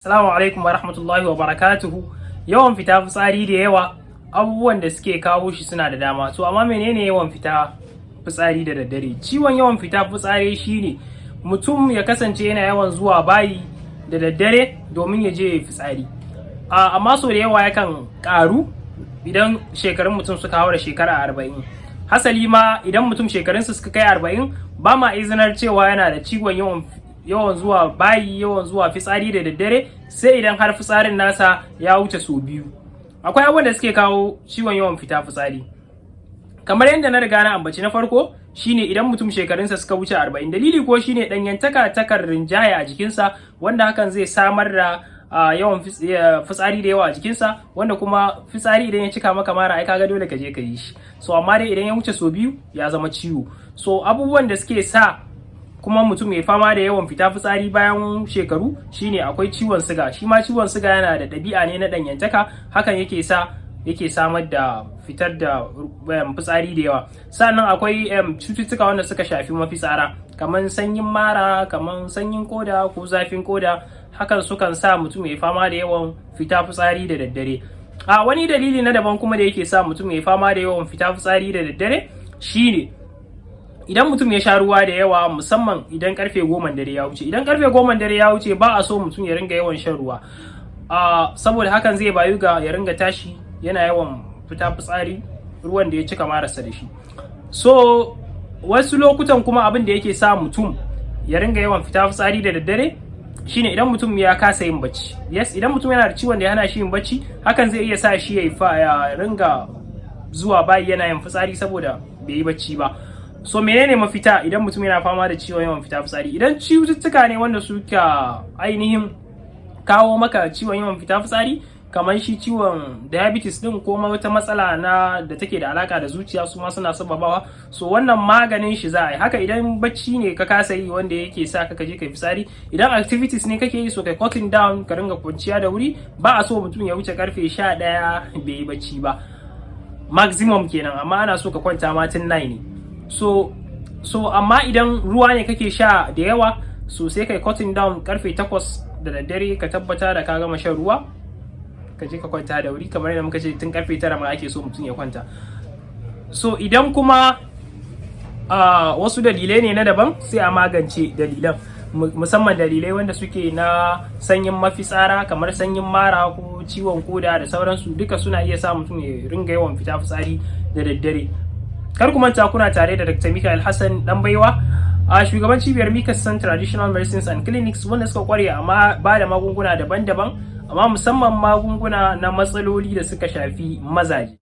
Assalamu alaikum wa rahmatullahi wa barakatuhu. Yawan fita fitsari da yawa abubuwan da suke kawo shi suna da dama. To amma menene yawan fita fitsari da daddare? Ciwon yawan fita fitsari shine mutum ya kasance yana yawan zuwa bayi da daddare domin ya je fitsari. Amma so da yawa yakan karu idan shekarun mutum suka haura shekara 40. Hasali ma idan mutum shekarunsa suka kai 40 ba ma izinar cewa yana da ciwon yawan zuwa bayi, yawan zuwa fitsari da daddare, sai idan har fitsarin nasa ya wuce sau biyu. Akwai abubuwan da suke kawo ciwon yawan fita fitsari, kamar yadda na riga na ambaci. Na farko shine idan mutum shekarunsa suka wuce 40. Dalili ko shine danyantaka takar rinjaya a jikinsa, wanda hakan zai samar da yawan fitsari da yawa a jikinsa, wanda kuma fitsari idan ya cika maka mara ai kaga dole ka je ka yi shi. So amma dai idan ya wuce sau biyu ya zama ciwo. So abubuwan da suke sa kuma mutum mai fama da yawan fita fitsari bayan shekaru shine akwai ciwon siga. Shi ma ciwon siga yana da ɗabi'a ne na ɗanyantaka, hakan yake samar da fitar da fitsari da yawa. Sannan akwai cututtuka wanda suka shafi mafitsara, kamar sanyin mara, kamar sanyin koda ko zafin koda, hakan sukan sa mutum mai fama da yawan fita fitsari da daddare. Wani dalili na daban kuma da yake sa mutum mai fama da yawan fita fitsari da daddare shine idan mutum ya sha ruwa da yawa, musamman idan karfe 10 dare ya wuce. Idan karfe 10 dare ya wuce ba a so mutum ya ringa yawan shan ruwa, saboda hakan zai bayu ga ya ringa tashi yana yawan fita fitsari, ruwan da ya cika marasa da shi. So wasu lokutan kuma abin da yake sa mutum ya ringa yawan fita fitsari da daddare shine idan mutum ya kasa yin bacci. Yes, idan mutum yana da ciwon da ya hana shi yin bacci, hakan zai iya sa shi ya ringa zuwa bayi yana yin fitsari saboda bai yi bacci ba. So menene mafita idan mutum yana fama da ciwon yawan fita fitsari? Idan cututtuka ne wanda suka ainihin kawo maka ciwon yawan fita fitsari, kamar shi ciwon diabetes din ko wata matsala da take da alaka da zuciya, su ma suna sababawa. So wannan maganin shi za a yi. Haka idan bacci ne ka kasa yi wanda yake sa ka je kai fitsari, idan activities ne kake yi, so kai cutting down, ka ringa kwanciya da wuri. Ba a so mutum ya wuce karfe 11 bai yi bacci ba, maximum kenan, amma ana so ka kwanta ma tun 9 ne. So amma idan ruwa ne kake sha da yawa, so sai kai cutting down karfe 8 da daddare, ka tabbata da ka gama shan ruwa ka je ka kwanta da wuri, kamar yadda muka ce tun karfe 9 ma ake so mutum ya kwanta. So idan kuma wasu dalilai ne na daban, sai a magance dalilan, musamman dalilai wanda suke na sanyin mafitsara, kamar sanyin mara ko ciwon koda da sauransu, duka suna iya sa mutum ya ringa yawan fita fitsari da daddare. Kar ku manta kuna tare da Dr. Mikael Hassan Danbaiwa, shugaban cibiyar Mikasan Traditional Medicines and Clinics, wanda suka kware amma ba da magunguna daban-daban, amma musamman magunguna na matsaloli da suka shafi mazaje.